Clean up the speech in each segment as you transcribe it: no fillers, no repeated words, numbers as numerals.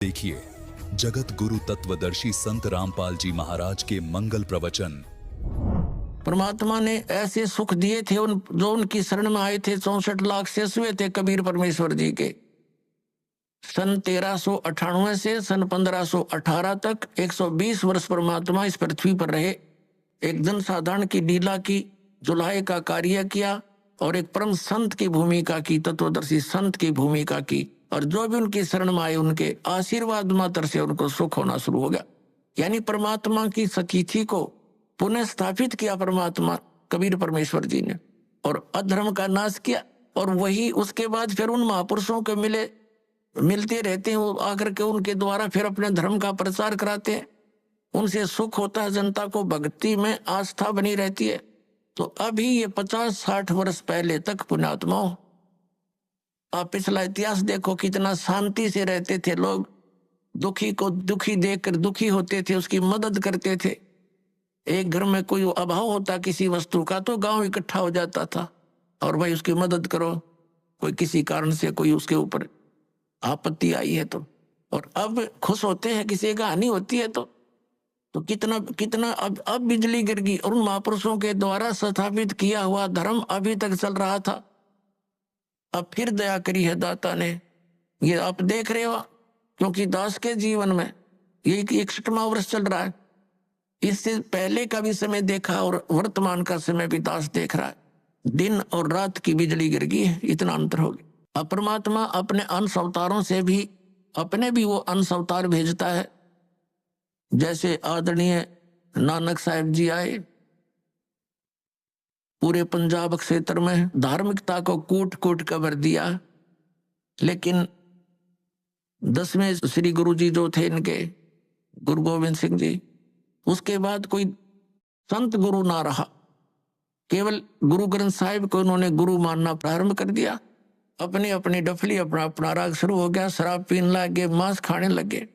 देखिए जगत गुरु तत्वदर्शी संत रामपाल जी महाराज के मंगल प्रवचन। परमात्मा ने ऐसे सुख दिए थे जो उनकी शरण में आए थे। 64 लाख से हुए थे कबीर परमेश्वर जी के। सन 1398 से सन 1518 तक 120 वर्ष परमात्मा इस पृथ्वी पर रहे। एक जनसाधारण की लीला की, जुलाहे का कार्य किया और एक परम संत की भूमिका की, तत्वदर्शी संत की भूमिका की। और जो भी उनकी शरण में आए उनके आशीर्वाद मात्र से उनको सुख होना शुरू हो गया। यानी परमात्मा की सतीथि को पुनः स्थापित किया परमात्मा कबीर परमेश्वर जी ने, और अधर्म का नाश किया। और वही उसके बाद फिर उन महापुरुषों को मिलते रहते हैं, वो आकर के उनके द्वारा फिर अपने धर्म का प्रचार कराते हैं। उनसे सुख होता है, जनता को भक्ति में आस्था बनी रहती है। तो अभी ये 50-60 वर्ष पहले तक पुण्यात्माओं, आप पिछला इतिहास देखो, कितना शांति से रहते थे लोग। दुखी को दुखी देखकर दुखी होते थे, उसकी मदद करते थे। एक घर में कोई अभाव होता किसी वस्तु का तो गांव इकट्ठा हो जाता था और भाई उसकी मदद करो, कोई किसी कारण से कोई उसके ऊपर आपत्ति आई है तो। और अब खुश होते हैं किसी का हानि होती है तो कितना कितना अब बिजली गिर गई और उन महापुरुषों के द्वारा स्थापित किया हुआ धर्म अभी तक चल रहा था। अब फिर दया करी है दाता ने, ये आप देख रहे हो, क्योंकि दास के जीवन में ये 61वां वर्ष चल रहा है। इससे पहले का भी समय देखा और वर्तमान का समय भी दास देख रहा है। दिन और रात की बिजली गिर गई है, इतना अंतर हो गया। अब परमात्मा अपने अंश अवतारों से भी अपने भी वो अंश अवतार भेजता है। जैसे आदरणीय नानक साहिब जी आए, पूरे पंजाब क्षेत्र में धार्मिकता को कूट कूट कर भर दिया। लेकिन 10वें श्री गुरु जी जो थे इनके, गुरु गोविंद सिंह जी, उसके बाद कोई संत गुरु ना रहा। केवल गुरु ग्रंथ साहिब को उन्होंने गुरु मानना प्रारंभ कर दिया। अपने अपनी डफली अपना अपना राग शुरू हो गया, शराब पीने लगे, मांस खाने लगे।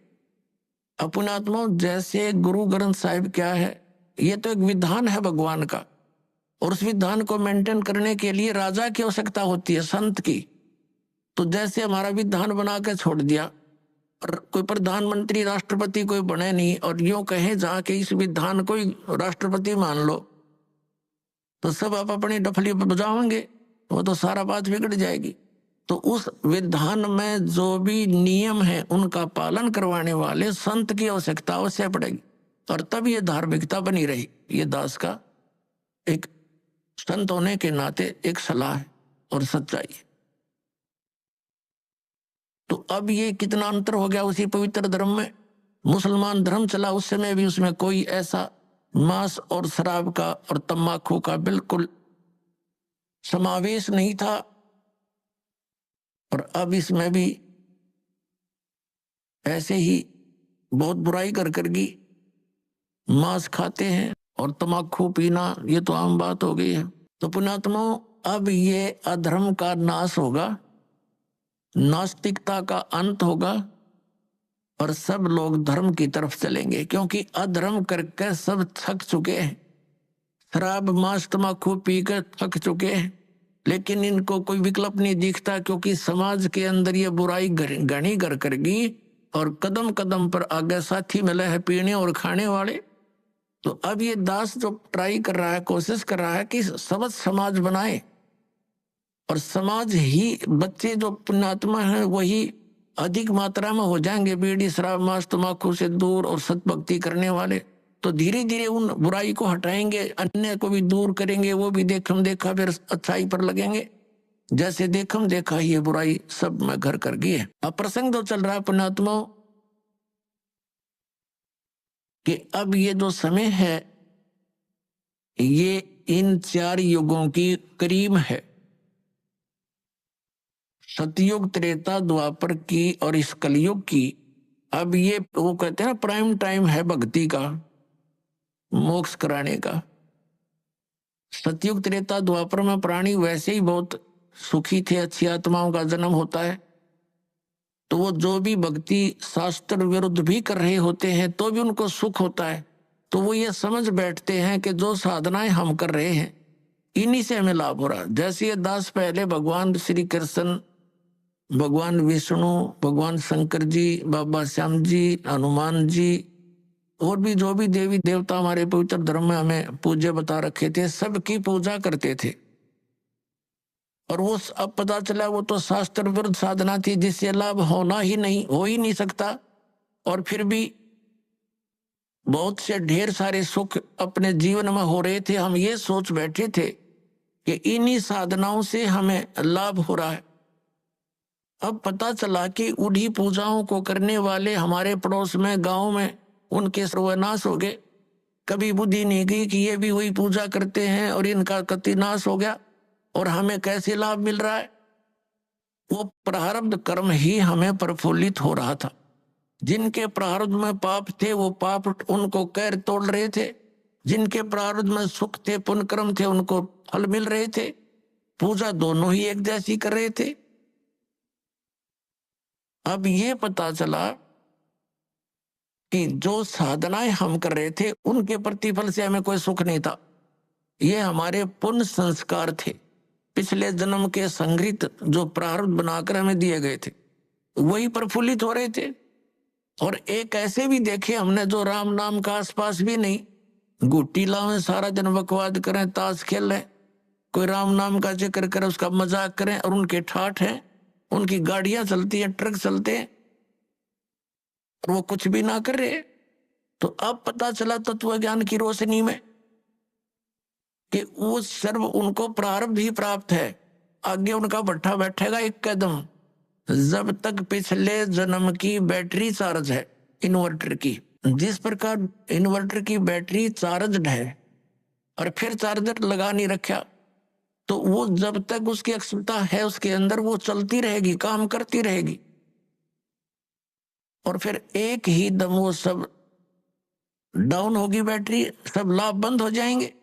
अपने आत्मा जैसे गुरु ग्रंथ साहिब क्या है, ये तो एक विधान है भगवान का, और उस विधान को मेंटेन करने के लिए राजा की आवश्यकता होती है, संत की। तो जैसे हमारा विधान बना के छोड़ दिया और कोई प्रधानमंत्री राष्ट्रपति कोई बने नहीं, और यूं कहे जाके इस विधान को ही राष्ट्रपति मान लो, तो सब आप अपनी डफली बजाओगे, वो तो सारा बात बिगड़ जाएगी। तो उस विधान में जो भी नियम है उनका पालन करवाने वाले संत की आवश्यकता अवश्य पड़ेगी, और तब ये धार्मिकता बनी रही। ये दास का एक संत होने के नाते एक सलाह है और सच्चाई है। तो अब ये कितना अंतर हो गया उसी पवित्र धर्म में। मुसलमान धर्म चला उस समय भी, उसमें कोई ऐसा मांस और शराब का और तंबाकू का बिल्कुल समावेश नहीं था। और अब इसमें भी ऐसे ही बहुत बुराई करगी, मांस खाते हैं और तंबाकू पीना, ये तो आम बात हो गई है। तो पुण्यात्माओं, अब ये अधर्म का नाश होगा, नास्तिकता का अंत होगा और सब लोग धर्म की तरफ चलेंगे, क्योंकि अधर्म करके सब थक चुके हैं। शराब मांस तंबाकू पीकर थक चुके हैं, लेकिन इनको कोई विकल्प नहीं दिखता, क्योंकि समाज के अंदर ये बुराई घनी कर करगी और कदम कदम पर आगे साथी मिले हैं पीने और खाने वाले। तो अब ये दास जो ट्राई कर रहा है, कोशिश कर रहा है कि सबज समाज बनाए, और समाज ही बच्चे जो पुण्यात्मा हैं वही अधिक मात्रा में हो जाएंगे बीड़ी शराब मांस तंबाकू से दूर और सतभक्ति करने वाले। तो धीरे धीरे उन बुराई को हटाएंगे, अन्य को भी दूर करेंगे, वो भी देखम देखा फिर अच्छाई पर लगेंगे। जैसे देखम देखा ये बुराई सब में घर कर गई है। अब प्रसंग तो चल रहा है पुण्यात्माओं कि अब ये जो समय है ये इन 4 युगों की करीब है। सतयुग, त्रेता, द्वापर की और इस कलयुग की। अब ये वो कहते हैं ना, प्राइम टाइम है भक्ति का, मोक्ष कराने का। सतयुग, त्रेता, द्वापर में प्राणी वैसे ही बहुत सुखी थे, अच्छी आत्माओं का जन्म होता है। तो वो जो भी भक्ति शास्त्र विरुद्ध भी कर रहे होते हैं तो भी उनको सुख होता है। तो वो ये समझ बैठते हैं कि जो साधनाएं हम कर रहे हैं इन्हीं से हमें लाभ हो रहा है। जैसे ये दास पहले भगवान श्री कृष्ण भगवान विष्णु, भगवान शंकर जी, बाबा श्याम जी, हनुमान जी और भी जो भी देवी देवता हमारे पवित्र धर्म में हमें पूज्य बता रखे थे, सबकी पूजा करते थे। और वो अब पता चला वो तो शास्त्र विरुद्ध साधना थी, जिससे लाभ होना ही नहीं, हो ही नहीं सकता। और फिर भी बहुत से ढेर सारे सुख अपने जीवन में हो रहे थे। हम ये सोच बैठे थे कि इन्हीं साधनाओं से हमें लाभ हो रहा है। अब पता चला कि उन्हीं पूजाओं को करने वाले हमारे पड़ोस में, गांव में, उनके सर्वनाश हो गए। कभी बुद्धि नहीं गई कि ये भी वही पूजा करते हैं और इनका कति नाश हो गया और हमें कैसे लाभ मिल रहा है। वो प्रारब्ध कर्म ही हमें प्रफुल्लित हो रहा था। जिनके प्रारब्ध में पाप थे वो पाप उनको कैर तोड़ रहे थे, जिनके प्रारब्ध में सुख थे, पुण्य कर्म थे, उनको फल मिल रहे थे। पूजा दोनों ही एक जैसी कर रहे थे। अब ये पता चला कि जो साधनाएं हम कर रहे थे उनके प्रतिफल से हमें कोई सुख नहीं था। ये हमारे पुण्य संस्कार थे, पिछले जन्म के संग्रहित जो प्रारब्ध बनाकर हमें दिए गए थे, वही प्रफुल्लित हो रहे थे। और एक ऐसे भी देखे हमने जो राम नाम का आसपास भी नहीं, गुट्टी लावें, सारा दिन बकवाद करें, ताश खेल रहे, कोई राम नाम का जिक्र करे, उसका मजाक करें, और उनके ठाठ हैं, उनकी गाड़ियां चलती हैं, ट्रक चलते हैं, और वो कुछ भी ना कर रहे। तो अब पता चला तत्व ज्ञान की रोशनी में कि वो सर्व उनको प्रारब्ध ही प्राप्त है। आगे उनका भट्ठा बैठेगा एक कदम, जब तक पिछले जन्म की बैटरी चार्ज है इन्वर्टर की। जिस प्रकार इन्वर्टर की बैटरी चार्ज है और फिर चार्जर लगा नहीं रखा, तो वो जब तक उसकी क्षमता है उसके अंदर वो चलती रहेगी, काम करती रहेगी, और फिर एक ही दम वो सब डाउन होगी बैटरी, सब लाभ बंद हो जाएंगे।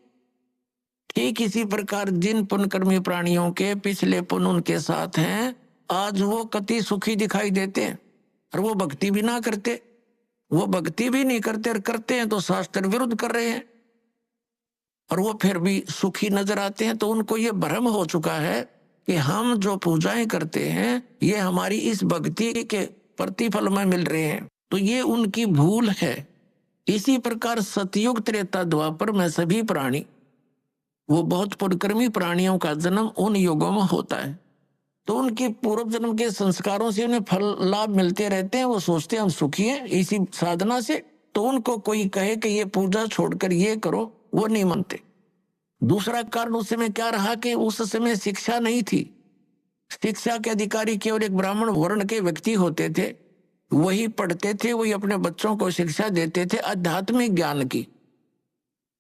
ठीक इसी प्रकार जिन पुण्यकर्मी प्राणियों के पिछले पुण्य उनके साथ हैं, आज वो कति सुखी दिखाई देते हैं, और वो भक्ति भी ना करते, वो भक्ति भी नहीं करते, और करते हैं तो शास्त्र विरुद्ध कर रहे हैं, और वो फिर भी सुखी नजर आते हैं। तो उनको ये भ्रम हो चुका है कि हम जो पूजाएं करते हैं ये हमारी इस भक्ति के प्रतिफल में मिल रहे हैं, तो ये उनकी भूल है। इसी प्रकार सतयुग, त्रेता, द्वापर में सभी प्राणी, वो बहुत पुण्यकर्मी प्राणियों का जन्म उन युगों में होता है, तो उनके पूर्व जन्म के संस्कारों से उन्हें फल लाभ मिलते रहते हैं। वो सोचते हैं हम सुखी हैं इसी साधना से, तो उनको कोई कहे कि ये पूजा छोड़कर ये करो, वो नहीं मानते। दूसरा कारण उस समय क्या रहा कि उस समय शिक्षा नहीं थी। शिक्षा के अधिकारी केवल एक ब्राह्मण वर्ण के व्यक्ति होते थे, वही पढ़ते थे, वही अपने बच्चों को शिक्षा देते थे आध्यात्मिक ज्ञान की।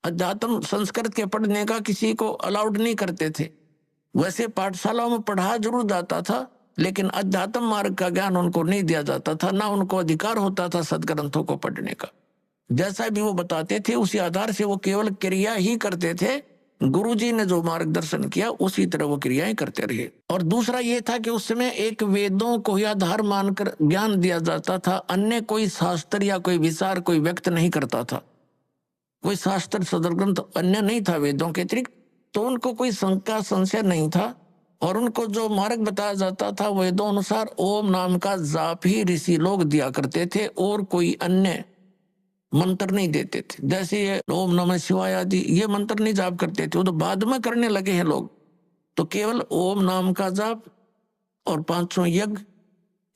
अध्यात्म संस्कृत के पढ़ने का किसी को अलाउड नहीं करते थे। वैसे पाठशालाओं में पढ़ा जरूर जाता था, लेकिन अध्यात्म मार्ग का ज्ञान उनको नहीं दिया जाता था, ना उनको अधिकार होता था सदग्रंथों को पढ़ने का। जैसा भी वो बताते थे उसी आधार से वो केवल क्रिया ही करते थे। गुरुजी ने जो मार्गदर्शन किया उसी तरह वो क्रियाएं करते रहे। और दूसरा ये था कि उस समय एक वेदों को ही आधार मानकर ज्ञान दिया जाता था, अन्य कोई शास्त्र या कोई विचार कोई व्यक्त नहीं करता था। कोई शास्त्र सदग्रंथ अन्य नहीं था वेदों के अतिरिक्त, तो उनको कोई शंका संशय नहीं था। और उनको जो मार्ग बताया जाता था वेदों अनुसार ओम नाम का जाप ही ऋषि लोग दिया करते थे, और कोई अन्य मंत्र नहीं देते थे। जैसे ये ओम नमः शिवाय आदि ये मंत्र नहीं जाप करते थे, वो तो बाद में करने लगे हैं लोग। तो केवल ओम नाम का जाप और 500 यज्ञ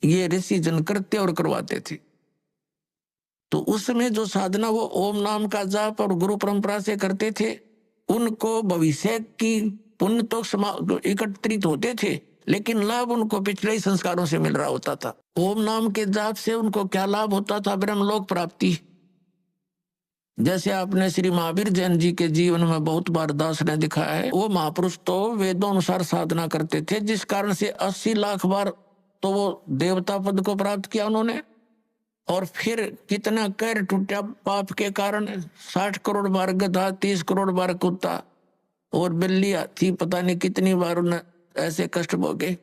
ये ऋषि जन करते और करवाते थे। तो उस समय जो साधना वो ओम नाम का जाप और गुरु परंपरा से करते थे, उनको भविष्य की पुण्य तो एकत्रित होते थे, लेकिन लाभ उनको पिछले ही संस्कारों से मिल रहा होता था। ओम नाम के जाप से उनको क्या लाभ होता था? ब्रह्मलोक प्राप्ति। जैसे आपने श्री महावीर जैन जी के जीवन में बहुत बार दास ने दिखाया है, वो महापुरुष तो वेदों अनुसार साधना करते थे, जिस कारण से 80 लाख बार तो वो देवता पद को प्राप्त किया उन्होंने। और फिर कितना कैर टूटा पाप के कारण, 60 करोड़ बार गधा, 30 करोड़ बार कुत्ता और बिल्ली थी, पता नहीं कितनी बार उन्हें ऐसे कष्ट भोगे।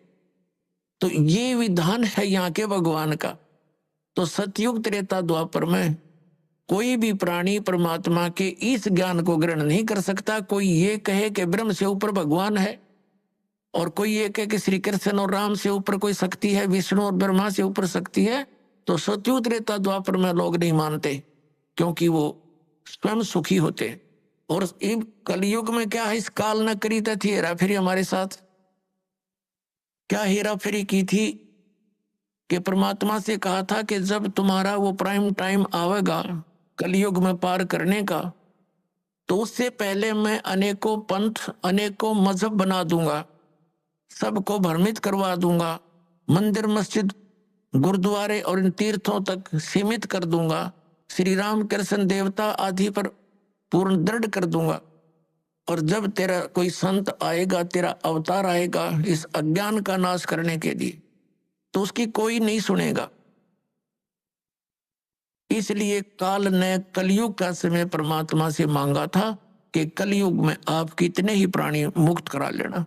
तो ये विधान है यहाँ के भगवान का। तो सतयुग, त्रेता, द्वापर में कोई भी प्राणी परमात्मा के इस ज्ञान को ग्रहण नहीं कर सकता। कोई ये कहे कि ब्रह्म से ऊपर भगवान है, और कोई ये कहे कि श्री कृष्ण और राम से ऊपर कोई शक्ति है, विष्णु और ब्रह्मा से ऊपर शक्ति है, तो सतयुग त्रेता द्वापर में लोग नहीं मानते, क्योंकि वो स्वयं सुखी होते। और इस कलयुग में क्या है, इस काल न करी थी हेरा फेरी हमारे साथ। क्या हेरा फेरी की थी कि परमात्मा से कहा था कि जब तुम्हारा वो प्राइम टाइम आवेगा कलयुग में पार करने का, तो उससे पहले मैं अनेकों पंथ अनेकों मजहब बना दूंगा, सबको भ्रमित करवा दूंगा, मंदिर मस्जिद गुरुद्वारे और इन तीर्थों तक सीमित कर दूंगा, श्री राम कृष्ण देवता आदि पर पूर्ण दृढ़ कर दूंगा। और जब तेरा कोई संत आएगा, तेरा अवतार आएगा इस अज्ञान का नाश करने के लिए, तो उसकी कोई नहीं सुनेगा। इसलिए काल ने कलयुग का समय परमात्मा से मांगा था कि कलयुग में आप कितने ही प्राणी मुक्त करा लेना।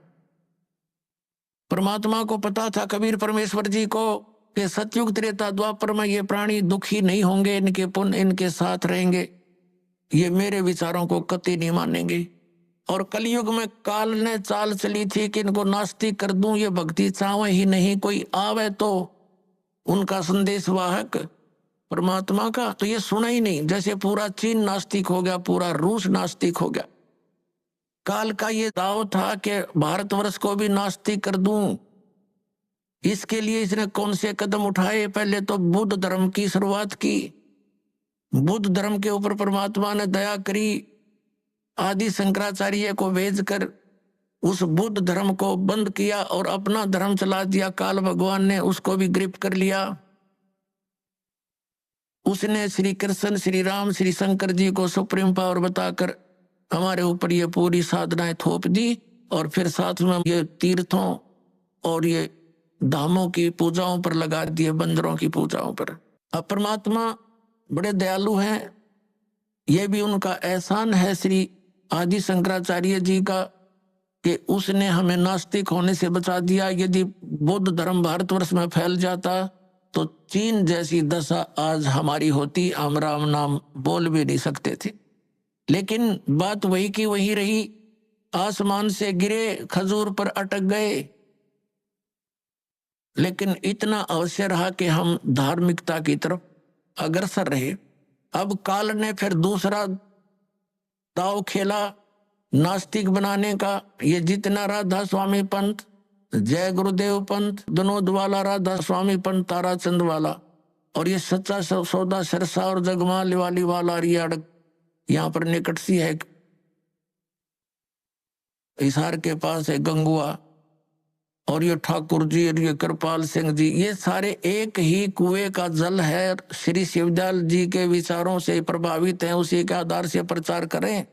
परमात्मा को पता था, कबीर परमेश्वर जी को, कि सतयुग त्रेता द्वापर में ये प्राणी दुखी नहीं होंगे, इनके पुण्य इनके साथ रहेंगे, ये मेरे विचारों को कतई नहीं मानेंगे। और कलयुग में काल ने चाल चली थी कि इनको नास्तिक कर दूं, ये भक्ति चाहे ही नहीं, कोई आवे तो उनका संदेश वाहक परमात्मा का, तो ये सुना ही नहीं। जैसे पूरा चीन नास्तिक हो गया, पूरा रूस नास्तिक हो गया। काल का ये दाव था कि भारतवर्ष को भी नास्तिक कर दूं। इसके लिए इसने कौन से कदम उठाए? पहले तो बुद्ध धर्म की शुरुआत की। बुद्ध धर्म के ऊपर परमात्मा ने दया करी, आदि शंकराचार्य को भेजकर उस बुद्ध धर्म को बंद किया और अपना धर्म चला दिया। काल भगवान ने उसको भी गिरफ्त कर लिया। उसने श्री कृष्ण, श्री राम, श्री शंकर जी को सुप्रीम पावर बताकर हमारे ऊपर ये पूरी साधनाएं थोप दी, और फिर साथ में ये तीर्थों और ये धामों की पूजाओं पर लगा दिए, बंदरों की पूजाओं पर। अब परमात्मा बड़े दयालु हैं, ये भी उनका एहसान है श्री आदि शंकराचार्य जी का कि उसने हमें नास्तिक होने से बचा दिया। यदि बौद्ध धर्म भारतवर्ष में फैल जाता तो चीन जैसी दशा आज हमारी होती, हम राम नाम बोल भी नहीं सकते थे। लेकिन बात वही की वही रही, आसमान से गिरे, खजूर पर अटक गए। लेकिन इतना अवश्य रहा कि हम धार्मिकता की तरफ अग्रसर रहे। अब काल ने फिर दूसरा दाव खेला नास्तिक बनाने का। ये जितना राधा स्वामी पंथ, जय गुरुदेव पंथ, विनोद वाला राधा स्वामी पंथ, ताराचंद वाला, और ये सच्चा सौदा सरसा और जगमाल वाली वाला रियाड़क, यहाँ पर निकट सी है हिसार के पास है गंगुआ, और ये ठाकुर जी और ये कृपाल सिंह जी, ये सारे एक ही कुएं का जल है। श्री शिवदयाल जी के विचारों से प्रभावित हैं, उसी के आधार से प्रचार करें।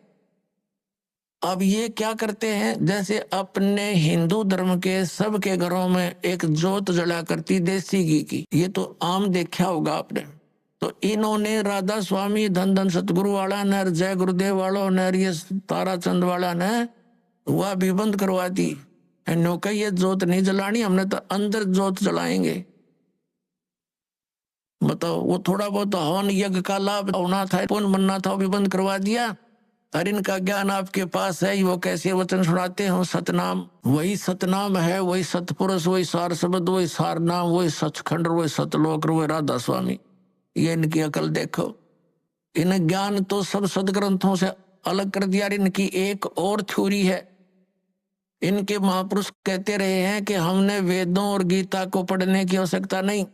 अब ये क्या करते हैं, जैसे अपने हिंदू धर्म के सबके घरों में एक जोत जला करती देसी घी की, ये तो आम देखा होगा आपने। तो इन्होंने राधा स्वामी, धन धन सतगुरु वाला ने, जय गुरुदेव वालों ने, ये ताराचंद वाला ने वह भी बंद करवा दी। नौका ये जोत नहीं जलानी, हमने तो अंदर जोत जलाएंगे। बताओ, वो थोड़ा बहुत हवन यज्ञ का लाभ होना था, पुण्य बनना था, वो भी बंद करवा दिया। और इनका ज्ञान आपके पास है, वो कैसे वचन सुनाते हो, सतनाम, वही सतनाम है, वही सतपुरुष, वही सार शब्द, वही सार नाम, वही सचखंड, वही सतलोक, वही राधा स्वामी। ये इनकी अकल देखो। इन ज्ञान तो सब सदग्रंथों से अलग कर दिया। इनकी एक और थ्योरी है। इनके महापुरुष कहते रहे हैं कि हमने वेदों और गीता को पढ़ने की आवश्यकता नहीं,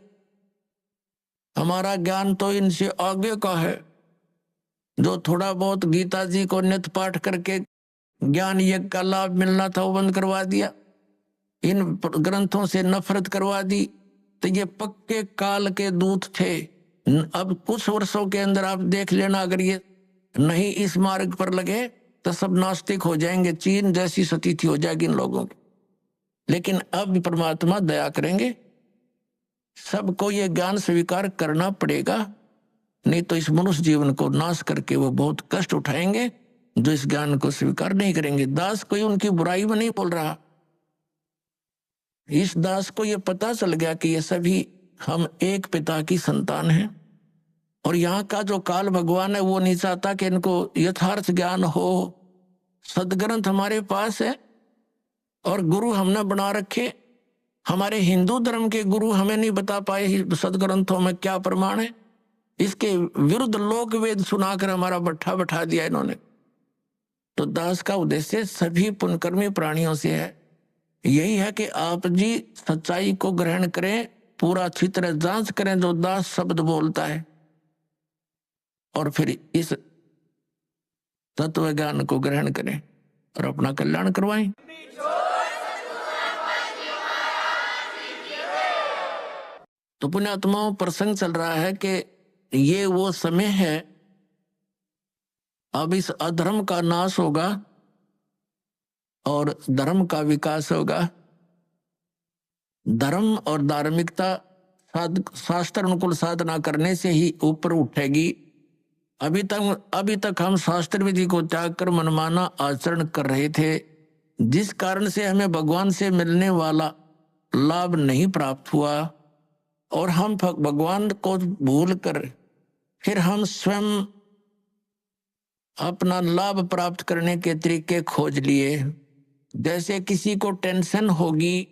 हमारा ज्ञान तो इनसे आगे का है। जो थोड़ा बहुत गीता जी को नित्य पाठ करके ज्ञान यज्ञ का लाभ मिलना था, वो बंद करवा दिया। इन ग्रंथों से नफरत करवा दी। तो ये पक्के काल के दूत थे। अब कुछ वर्षों के अंदर आप देख लेना, अगर ये नहीं इस मार्ग पर लगे तो सब नास्तिक हो जाएंगे, चीन जैसी स्थिति हो जाएगी इन लोगों की। लेकिन अब परमात्मा दया करेंगे, सबको ये ज्ञान स्वीकार करना पड़ेगा, नहीं तो इस मनुष्य जीवन को नाश करके वो बहुत कष्ट उठाएंगे जो इस ज्ञान को स्वीकार नहीं करेंगे। दास कोई उनकी बुराई में नहीं बोल रहा। इस दास को ये पता चल गया कि ये सभी हम एक पिता की संतान हैं, और यहाँ का जो काल भगवान है वो नहीं चाहता कि इनको यथार्थ ज्ञान हो। सदग्रंथ हमारे पास है, और गुरु हमने बना रखे। हमारे हिंदू धर्म के गुरु हमें नहीं बता पाए सदग्रंथों में क्या प्रमाण है, इसके विरुद्ध लोक वेद सुनाकर हमारा बट्ठा बैठा दिया इन्होंने। तो दास का उद्देश्य सभी पुण्यकर्मी प्राणियों से है, यही है कि आप जी सच्चाई को ग्रहण करें, पूरा अच्छी तरह जांच करें जो दास शब्द बोलता है, और फिर इस तत्व ज्ञान को ग्रहण करें और अपना कल्याण करवाएं। तो पुण्यात्माओं, प्रसंग चल रहा है कि ये वो समय है, अब इस अधर्म का नाश होगा और धर्म का विकास होगा। धर्म और धार्मिकता शास्त्र अनुकूल साधना करने से ही ऊपर उठेगी। अभी तक हम शास्त्र विधि को त्याग कर मनमाना आचरण कर रहे थे, जिस कारण से हमें भगवान से मिलने वाला लाभ नहीं प्राप्त हुआ, और हम भगवान को भूल कर फिर हम स्वयं अपना लाभ प्राप्त करने के तरीके खोज लिए। जैसे किसी को टेंशन होगी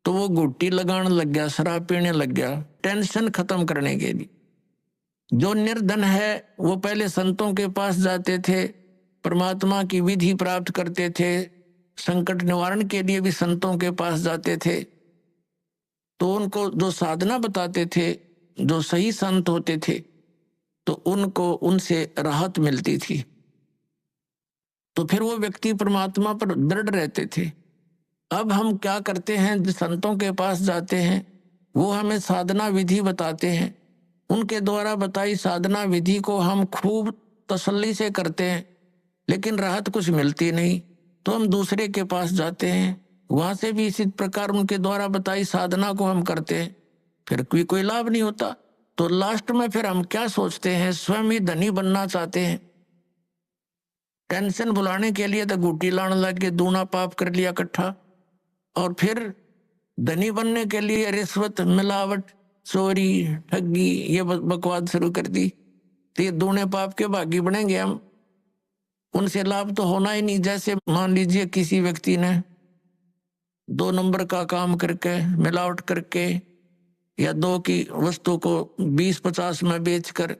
तो वो गुट्टी लगाने लग गया, शराब पीने लग गया, टेंशन खत्म करने के लिए। जो निर्धन है वो पहले संतों के पास जाते थे, परमात्मा की विधि प्राप्त करते थे, संकट निवारण के लिए भी संतों के पास जाते थे। तो उनको जो साधना बताते थे, जो सही संत होते थे, तो उनको उनसे राहत मिलती थी। तो फिर वो व्यक्ति परमात्मा पर दृढ़ रहते थे। अब हम क्या करते हैं, जिस संतों के पास जाते हैं वो हमें साधना विधि बताते हैं, उनके द्वारा बताई साधना विधि को हम खूब तसल्ली से करते हैं, लेकिन राहत कुछ मिलती नहीं। तो हम दूसरे के पास जाते हैं, वहां से भी इसी प्रकार उनके द्वारा बताई साधना को हम करते हैं, फिर कोई लाभ नहीं होता। तो लास्ट में फिर हम क्या सोचते हैं, स्वयं ही धनी बनना चाहते हैं। टेंशन भुलाने के लिए तो गुटी लाने लग के दूना पाप कर लिया इकट्ठा, और फिर धनी बनने के लिए रिश्वत, मिलावट, चोरी, ठगी, ये बकवाद शुरू कर दी। तो ये दूने पाप के भागी बनेंगे हम, उनसे लाभ तो होना ही नहीं। जैसे मान लीजिए किसी व्यक्ति ने 2 नंबर का काम करके, मिलावट करके, या 2 की वस्तु को 20-50 में बेचकर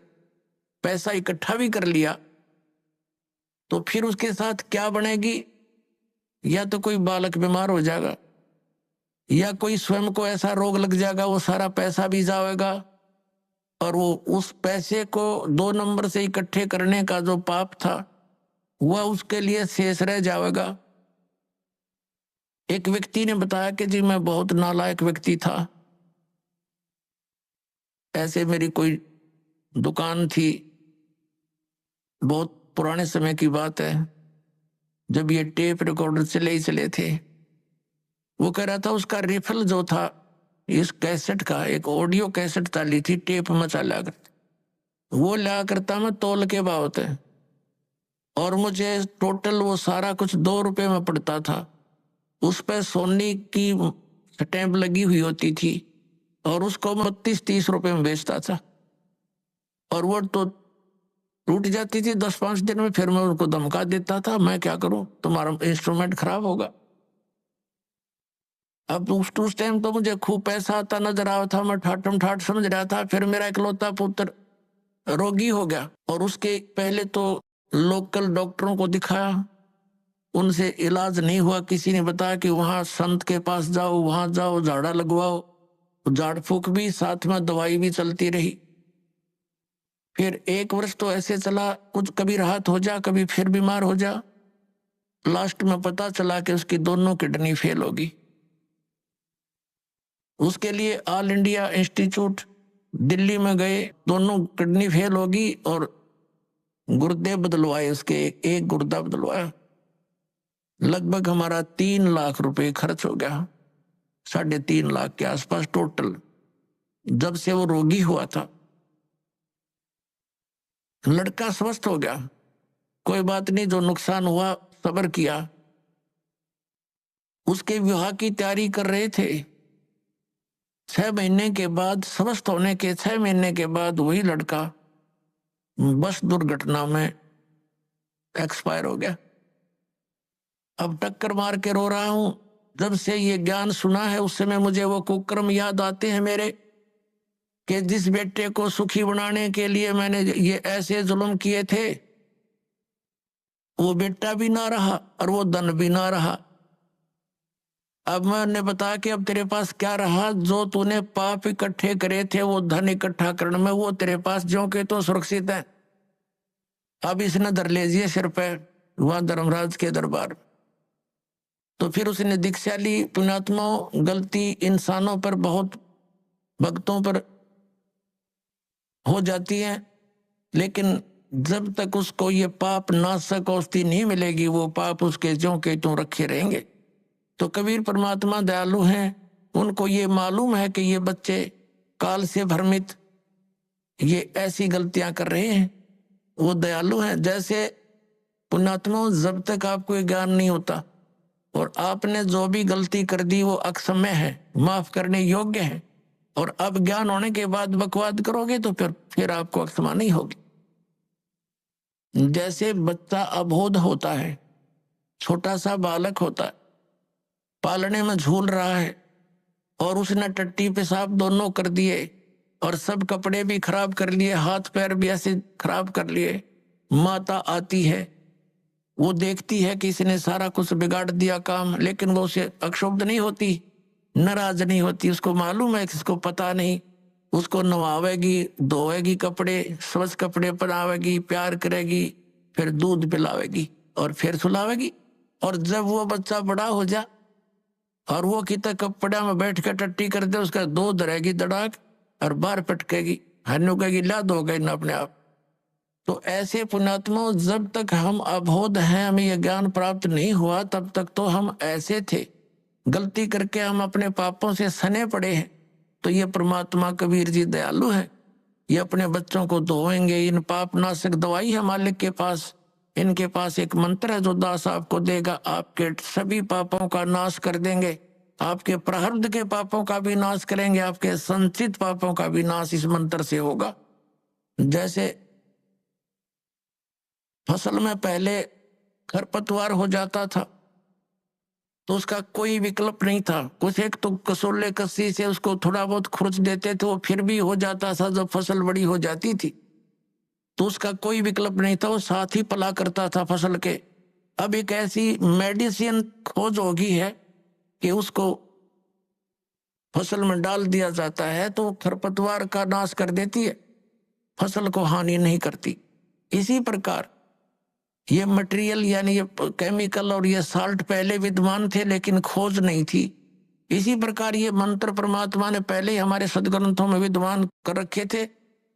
पैसा इकट्ठा भी कर लिया, तो फिर उसके साथ क्या बनेगी? या तो कोई बालक बीमार हो जाएगा, या कोई स्वयं को ऐसा रोग लग जाएगा, वो सारा पैसा भी जाएगा, और वो उस पैसे को 2 नंबर से इकट्ठे करने का जो पाप था वह उसके लिए शेष रह जाएगा। एक व्यक्ति ने बताया कि जी मैं बहुत नालायक व्यक्ति था, ऐसे मेरी कोई दुकान थी, बहुत पुराने समय की बात है, जब ये टेप रिकॉर्डर चले थे। वो कह रहा था उसका रिफल जो था इस कैसेट का, एक ऑडियो कैसेट डाली थी, टेप में चला करता, वो ला करता मैं तोल के भाव थे, और मुझे टोटल वो सारा कुछ 2 रुपए में पड़ता था। उस पे सोनी की स्टैंप लगी हुई होती थी, और उसको 32-30 रुपए में बेचता था, और वो तो टूट जाती थी 10-5 दिन में। फिर मैं उनको धमका देता था, मैं क्या करूं, तुम्हारा इंस्ट्रूमेंट खराब होगा। अब उस टाइम तो मुझे खूब पैसा आता नजर आया था, मैं ठाटम ठाट समझ रहा था। फिर मेरा इकलौता पुत्र रोगी हो गया, और उसके पहले तो लोकल डॉक्टरों को दिखाया, उनसे इलाज नहीं हुआ। किसी ने बताया कि वहां संत के पास जाओ, वहां जाओ, झाड़ा लगवाओ, झाड़ फूक भी साथ में दवाई भी चलती रही। फिर 1 वर्ष तो ऐसे चला, कुछ कभी राहत हो जा, कभी फिर बीमार हो जा। लास्ट में पता चला कि उसकी दोनों किडनी फेल होगी। उसके लिए ऑल इंडिया इंस्टीट्यूट दिल्ली में गए, दोनों किडनी फेल होगी, और गुर्दे बदलवाए, उसके एक गुर्दा बदलवाया। लगभग हमारा 3 लाख रुपए खर्च हो गया, 3.5 लाख के आसपास टोटल, जब से वो रोगी हुआ था। लड़का स्वस्थ हो गया, कोई बात नहीं, जो नुकसान हुआ सब्र किया। उसके विवाह की तैयारी कर रहे थे। 6 महीने के बाद, स्वस्थ होने के 6 महीने के बाद वही लड़का बस दुर्घटना में एक्सपायर हो गया। अब टक्कर मार के रो रहा हूं। जब से ये ज्ञान सुना है उस समय मुझे वो कुकर्म याद आते हैं मेरे, कि जिस बेटे को सुखी बनाने के लिए मैंने ये ऐसे जुल्म किए थे, वो बेटा भी ना रहा और वो धन भी ना रहा। अब मैंने बता कि अब तेरे पास क्या रहा? जो तूने पाप इकट्ठे करे थे वो धन इकट्ठा करने में, वो तेरे पास ज्यों के तो सुरक्षित है। अब इसने धर लीजिए सिर पे वहां धर्मराज के दरबार। तो फिर उसने दीक्षा ली। पुण्यात्माओं, गलती इंसानों पर, बहुत भक्तों पर हो जाती है, लेकिन जब तक उसको ये पाप नाशक औषधि नहीं मिलेगी वो पाप उसके ज्यों के त्यों रखे रहेंगे। तो कबीर परमात्मा दयालु हैं, उनको ये मालूम है कि ये बच्चे काल से भ्रमित ये ऐसी गलतियां कर रहे हैं, वो दयालु हैं। जैसे पुण्यात्मा, जब तक आपको ये ज्ञान नहीं होता और आपने जो भी गलती कर दी वो अक्षम्य है, माफ करने योग्य है, और अब ज्ञान होने के बाद बकवाद करोगे तो फिर आपको क्षमा नहीं होगी। जैसे बच्चा अबोध होता है, छोटा सा बालक होता है, पालने में झूल रहा है और उसने टट्टी पेशाब दोनों कर दिए और सब कपड़े भी खराब कर लिए, हाथ पैर भी ऐसे खराब कर लिए। माता आती है, वो देखती है कि इसने सारा कुछ बिगाड़ दिया काम, लेकिन वो उसे अक्षुब्ध नहीं होती, नाराज नहीं होती। उसको मालूम है कि इसको पता नहीं, उसको नवावेगी, धोएगी कपड़े, स्वच्छ कपड़े पहनावेगी, प्यार करेगी, फिर दूध पिलावेगी और फिर सुलावेगी। और जब वो बच्चा बड़ा हो जा और वो कितना कपड़ा में बैठ कर टट्टी कर दे, उसका दूध रहेगी दड़ाक और बाहर पटकेगी, हन्नू कहेगी ला दो गई ना अपने आप। तो ऐसे पुण्यात्मा, जब तक हम अबोध हैं, हमें यह ज्ञान प्राप्त नहीं हुआ, तब तक तो हम ऐसे थे, गलती करके हम अपने पापों से सने पड़े हैं। तो ये परमात्मा कबीर जी दयालु है, ये अपने बच्चों को धोएंगे। इन पाप नाशक दवाई है मालिक के पास, इनके पास एक मंत्र है जो दास आपको देगा, आपके सभी पापों का नाश कर देंगे, आपके प्रारब्ध के पापों का भी नाश करेंगे, आपके संचित पापों का भी नाश इस मंत्र से होगा। जैसे फसल में पहले खरपतवार हो जाता था तो उसका कोई विकल्प नहीं था, कुछ एक तो कसोले कस्सी से उसको थोड़ा बहुत खुरच देते थे, वो फिर भी हो जाता था। जब फसल बड़ी हो जाती थी तो उसका कोई विकल्प नहीं था, वो साथ ही पला करता था फसल के। अब एक ऐसी मेडिसिन खोज होगी है कि उसको फसल में डाल दिया जाता है तो खरपतवार का नाश कर देती है, फसल को हानि नहीं करती। इसी प्रकार ये मटेरियल यानी ये केमिकल और ये साल्ट पहले विद्यमान थे लेकिन खोज नहीं थी। इसी प्रकार ये मंत्र परमात्मा ने पहले ही हमारे सदग्रंथों में विद्यमान कर रखे थे,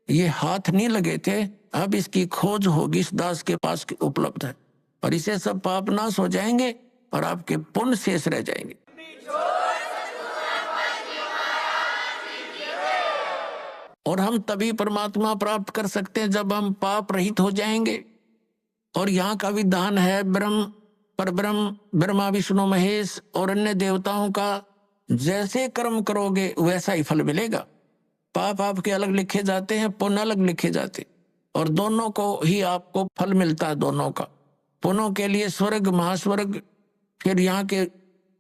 ये हाथ नहीं लगे थे। अब इसकी खोज होगी, इस दास के पास उपलब्ध है, और इसे सब पाप नाश हो जाएंगे और आपके पुण्य शेष रह जाएंगे। और हम तभी परमात्मा प्राप्त कर सकते हैं जब हम पाप रहित हो जाएंगे। और यहाँ का विधान है, ब्रह्म परब्रह्म ब्रह्मा विष्णु महेश और अन्य देवताओं का जैसे कर्म करोगे वैसा ही फल मिलेगा। पाप आपके अलग लिखे जाते हैं, पुण्य अलग लिखे जाते, और दोनों को ही आपको फल मिलता है। दोनों का पुण्यों के लिए स्वर्ग महास्वर्ग, फिर यहाँ के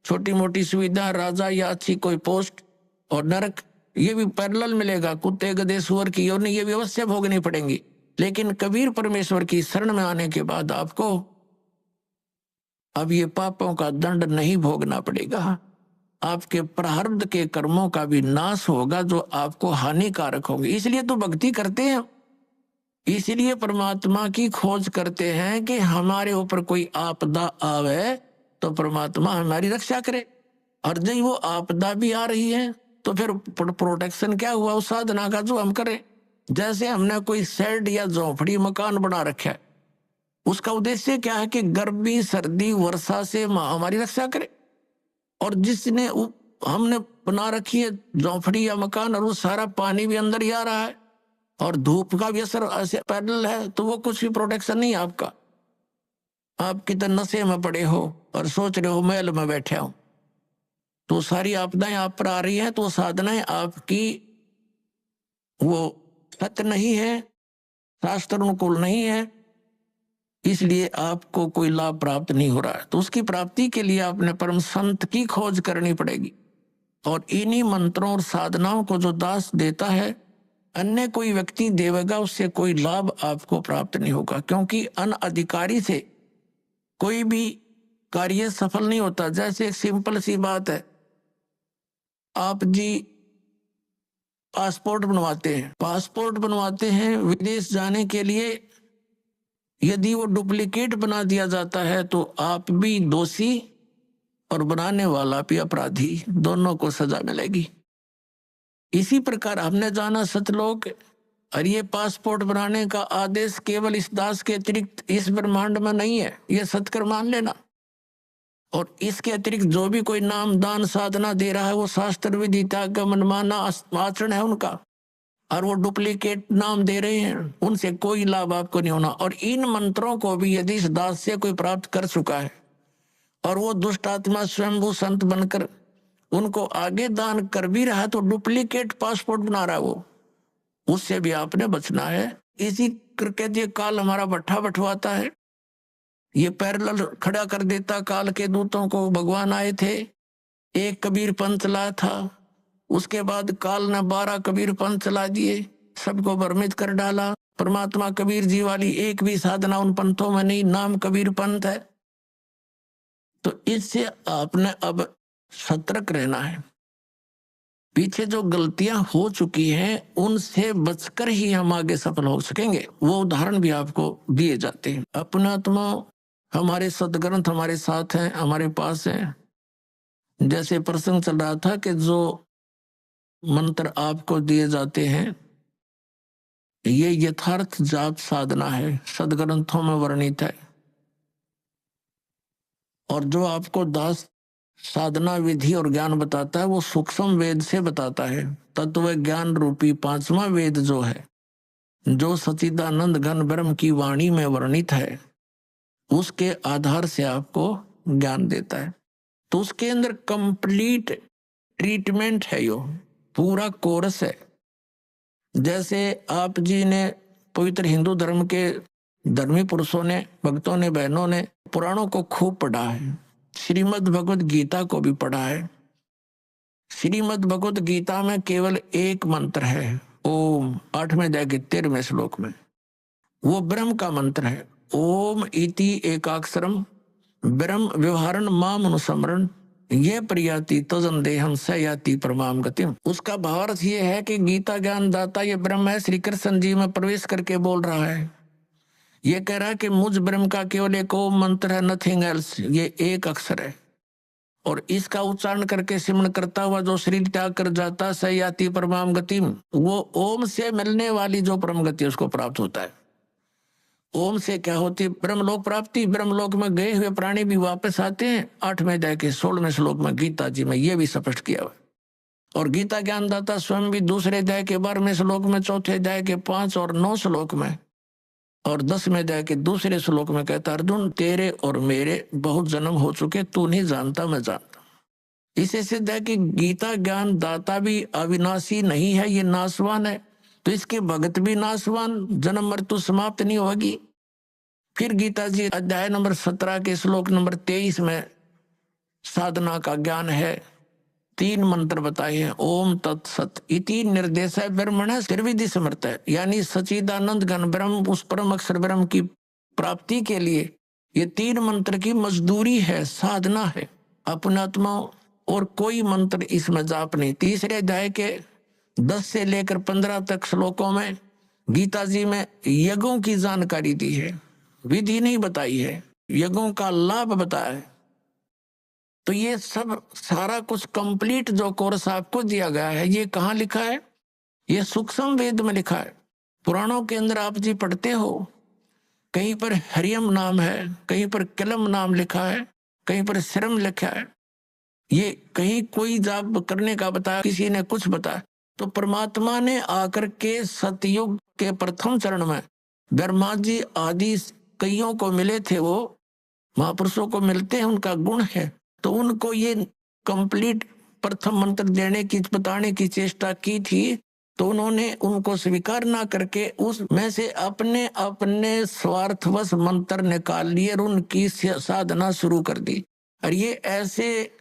छोटी मोटी सुविधा, राजा या अच्छी कोई पोस्ट, और नरक ये भी पैरेलल मिलेगा। कुत्ते गधे सुअर की योनि ये भी अवश्य भोगनी पड़ेंगी, लेकिन कबीर परमेश्वर की शरण में आने के बाद आपको अब ये पापों का दंड नहीं भोगना पड़ेगा। आपके प्रारब्ध के कर्मों का भी नाश होगा जो आपको हानिकारक होंगे। इसलिए तो भक्ति करते हैं, इसलिए परमात्मा की खोज करते हैं कि हमारे ऊपर कोई आपदा आवे तो परमात्मा हमारी रक्षा करे। और जब वो आपदा भी आ रही है तो फिर प्रोटेक्शन क्या हुआ उस साधना का जो हम करें। जैसे हमने कोई शेड या झोपड़ी मकान बना रखा है, उसका उद्देश्य क्या है कि गर्मी सर्दी वर्षा से हमारी रक्षा करे। और जिसने हमने बना रखी है झोपड़ी या मकान और वो सारा पानी भी अंदर ही आ रहा है और धूप का भी असर ऐसे पैरेलल है, तो वो कुछ भी प्रोटेक्शन नहीं आपका। आप कितने नशे में पड़े हो और सोच रहे हो महल में बैठे हो, तो सारी आपदाएं आप पर आ रही हैं, तो साधनाएं आपकी वो सत्य नहीं है, शास्त्र अनुकूल नहीं है, इसलिए आपको कोई लाभ प्राप्त नहीं हो रहा है। तो उसकी प्राप्ति के लिए आपने परम संत की खोज करनी पड़ेगी। और इन्हीं मंत्रों और साधनाओं को जो दास देता है, अन्य कोई व्यक्ति देवेगा, उससे कोई लाभ आपको प्राप्त नहीं होगा, क्योंकि अनअधिकारी से कोई भी कार्य सफल नहीं होता। जैसे एक सिंपल सी बात है, आप जी पासपोर्ट बनवाते हैं विदेश जाने के लिए, यदि वो डुप्लीकेट बना दिया जाता है तो आप भी दोषी और बनाने वाला भी अपराधी, दोनों को सजा मिलेगी। इसी प्रकार हमने जाना सतलोक, और ये पासपोर्ट बनाने का आदेश केवल इस दास के अतिरिक्त इस ब्रह्मांड में नहीं है, ये सत्कर मान लेना। और इसके अतिरिक्त जो भी कोई नाम दान साधना दे रहा है, वो शास्त्र विधि त्याग का मनमाना आचरण है उनका, और वो डुप्लीकेट नाम दे रहे हैं, उनसे कोई लाभ आपको नहीं होना। और इन मंत्रों को भी यदि इस दास से कोई प्राप्त कर चुका है और वो दुष्ट आत्मा स्वयंभू संत बनकर उनको आगे दान कर भी रहा है, तो डुप्लीकेट पासपोर्ट बना रहा है वो, उससे भी आपने बचना है। इसी करके ये काल हमारा बट्ठा बटवाता है, ये पैरेलल खड़ा कर देता काल के दूतों को। भगवान आए थे, एक कबीर पंथ चला था, उसके बाद काल ने 12 कबीर पंथ चला दिए, सबको भ्रमित कर डाला। परमात्मा कबीर जी वाली एक भी साधना उन पंथों में नहीं, नाम कबीर पंथ है। तो इससे आपने अब सतर्क रहना है। पीछे जो गलतियां हो चुकी हैं उनसे बचकर ही हम आगे सफल हो सकेंगे। वो उदाहरण भी आपको दिए जाते हैं। अपनात्मा हमारे सदग्रंथ हमारे साथ हैं, हमारे पास हैं। जैसे प्रसंग चल रहा था कि जो मंत्र आपको दिए जाते हैं ये यथार्थ जाप साधना है, सदग्रंथों में वर्णित है। और जो आपको दास साधना विधि और ज्ञान बताता है वो सूक्ष्म वेद से बताता है। तत्व ज्ञान रूपी 5वां वेद जो है, जो सच्चिदानंद घन ब्रह्म की वाणी में वर्णित है, उसके आधार से आपको ज्ञान देता है। तो उसके अंदर कंप्लीट ट्रीटमेंट है, यो पूरा कोर्स है। जैसे आप जी ने पवित्र हिंदू धर्म के धर्मी पुरुषों ने, भक्तों ने, बहनों ने पुराणों को खूब पढ़ा है, श्रीमद् भगवत गीता को भी पढ़ा है। श्रीमद् भगवत गीता में केवल एक मंत्र है, ओम, 8वें अध्याय के 13वें श्लोक में, वो ब्रह्म का मंत्र है। ओम इति एकाक्षरम ब्रह्म व्यवहारण माम अनुस्मरण ये प्रियाति तजन देहम स याति परमाम गतिम। उसका भावार्थ ये है कि गीता ज्ञान दाता ये ब्रह्म है, श्री कृष्ण जी में प्रवेश करके बोल रहा है। ये कह रहा है कि मुझ ब्रह्म का केवल एक ओम मंत्र है, नथिंग एल्स, ये एक अक्षर है। और इसका उच्चारण करके सिमरण करता हुआ जो शरीर त्याग कर जाता स याति परमाम गतिम, वो ओम से मिलने वाली जो परम गति उसको प्राप्त होता है। ओम से क्या होती है? ब्रह्मलोक प्राप्ति। ब्रह्मलोक में गए हुए प्राणी भी वापस आते हैं। 8वें अध्याय के 16वें श्लोक में गीता जी में ये भी स्पष्ट किया हुआ। और गीता ज्ञानदाता स्वयं भी दूसरे अध्याय के 12वें श्लोक में, चौथे अध्याय के 5 और 9 श्लोक में और 10वें अध्याय के दूसरे श्लोक में कहता, अर्जुन तेरे और मेरे बहुत जन्म हो चुके, तू नहीं जानता मैं जानता। इसे सिद्ध है कि गीता ज्ञान दाता भी अविनाशी नहीं है, ये नाशवान है। तो इसके भगत भी नाशवान, जन्म मृत्यु समाप्त नहीं होगी। फिर गीता जी अध्याय नंबर 17 के श्लोक नंबर 23 में साधना का ज्ञान है। 3 मंत्र बताए हैं, ओम तत्सत इति निर्देश ब्रह्मण त्रिविधि समर्थ है, यानी सच्चिदानंद घन ब्रह्म, उस परम अक्षर ब्रह्म की प्राप्ति के लिए ये 3 मंत्र की मजदूरी है, साधना है। अपनात्मा और कोई मंत्र इसमें जाप नहीं। तीसरे अध्याय के 10 से लेकर 15 तक श्लोकों में गीता जी में यज्ञों की जानकारी दी है, विधि नहीं बताई है, यज्ञों का लाभ बताया है। तो ये सब सारा कुछ कंप्लीट जो कोर्स आपको दिया गया है, ये कहाँ लिखा है? ये सूक्ष्म वेद में लिखा है। पुराणों के अंदर आप जी पढ़ते हो, कहीं पर हरियम नाम है, कहीं पर कलम नाम लिखा है, कहीं पर श्रम लिखा है। ये कहीं कोई जाप करने का बताया, किसी ने कुछ बताया। तो परमात्मा ने आकर के सतयुग के प्रथम चरण में ब्रह्मा जी आदि कईयों को मिले थे, वो महापुरुषों को मिलते हैं, उनका गुण है। तो उनको ये कंप्लीट प्रथम मंत्र देने की, बताने की चेष्टा की थी तो उन्होंने उनको स्वीकार ना करके उसमें से अपने अपने स्वार्थवश मंत्र निकाल लिए और उनकी साधना शुरू कर दी। और ये ऐसे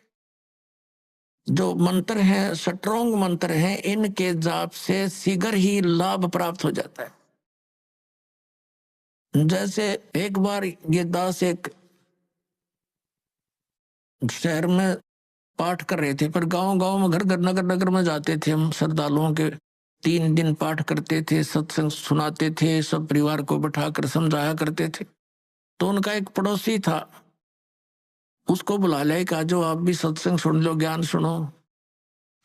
जो मंत्र हैं, स्ट्रॉन्ग मंत्र हैं, इनके जाप से शीघ्र ही लाभ प्राप्त हो जाता है। जैसे एक बार ये दास एक शहर में पाठ कर रहे थे, पर गांव गांव में, घर घर, नगर नगर में जाते थे हम श्रद्धालुओं के। 3 दिन पाठ करते थे, सत्संग सुनाते थे, सब परिवार को बैठाकर समझाया करते थे। तो उनका एक पड़ोसी था, उसको बुला लिया, कहा जो आप भी सत्संग सुन लो, ज्ञान सुनो।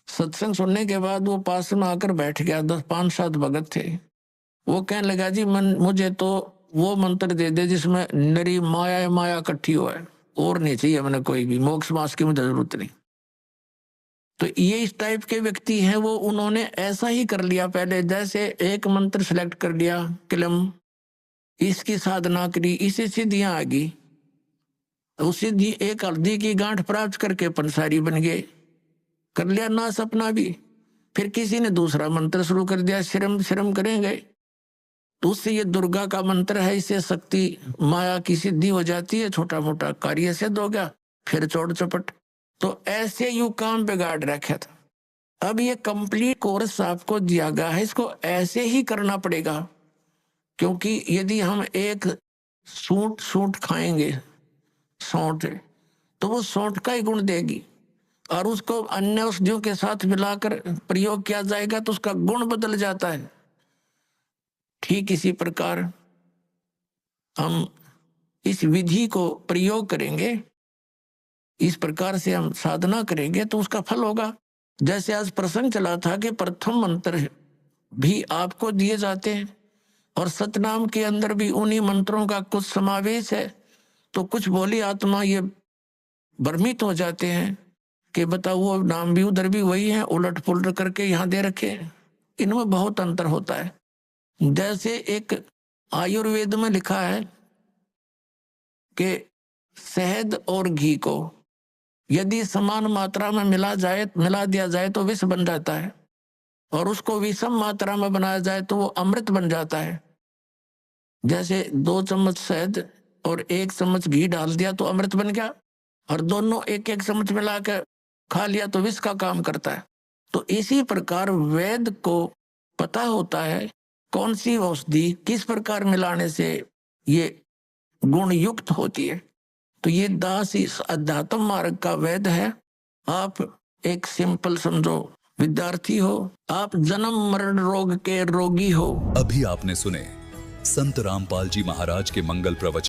सत्संग सुनने के बाद वो पास में आकर बैठ गया। 5-7 भगत थे। वो कहने लगा, जी मुझे तो वो मंत्र दे दे जिसमें नरी माया माया इकट्ठी हो है, और नहीं चाहिए मैंने कोई भी, मोक्ष मास की मुझे जरूरत नहीं। तो ये इस टाइप के व्यक्ति हैं। वो उन्होंने ऐसा ही कर लिया पहले, जैसे एक मंत्र सेलेक्ट कर लिया, किलम, इसकी साधना करी, इसे सिद्धियां आ गई। उस सिद्धि एक हल्दी की गांठ प्राप्त करके पंसारी बन गए, कर लिया ना सपना भी। फिर किसी ने दूसरा मंत्र शुरू कर दिया, श्रम श्रम करेंगे, तो उससे ये दुर्गा का मंत्र है, इससे शक्ति माया की सिद्धि हो जाती है, छोटा मोटा कार्य सिद्ध हो गया, फिर चौड़ चपट। तो ऐसे यू काम बिगाड़ रखा था। अब ये कंप्लीट कोर्स आपको दिया गया है, इसको ऐसे ही करना पड़ेगा। क्योंकि यदि हम एक सूंठ खाएंगे, सौंठ, तो वो सौंठ का ही गुण देगी, और उसको अन्य औषधियों के साथ मिलाकर प्रयोग किया जाएगा तो उसका गुण बदल जाता है। ठीक इसी प्रकार हम इस विधि को प्रयोग करेंगे, इस प्रकार से हम साधना करेंगे तो उसका फल होगा। जैसे आज प्रसंग चला था कि प्रथम मंत्र भी आपको दिए जाते हैं, और सतनाम के अंदर भी उन्हीं मंत्रों का कुछ समावेश है। तो कुछ भोली आत्मा ये भ्रमित हो जाते हैं कि बताओ वो नाम भी उधर भी वही है, उलट पुलट करके यहाँ दे रखे। इनमें बहुत अंतर होता है। जैसे एक आयुर्वेद में लिखा है कि शहद और घी को यदि समान मात्रा में मिला दिया जाए तो विष बन जाता है, और उसको विषम मात्रा में बनाया जाए तो वो अमृत बन जाता है। जैसे 2 चम्मच शहद और 1 चम्मच घी डाल दिया तो अमृत बन गया, और दोनों 1-1 चम्मच मिला के खा लिया तो विष का काम करता है। तो इसी प्रकार वेद को पता होता है कौन सी औषधि किस प्रकार मिलाने से ये गुण युक्त होती है। तो ये दास इस अध्यात्म मार्ग का वेद है। आप एक सिंपल समझो विद्यार्थी हो, आप जन्म मरण रोग के रोगी हो। अभी आपने सुने संत रामपाल जी महाराज के मंगल प्रवचन।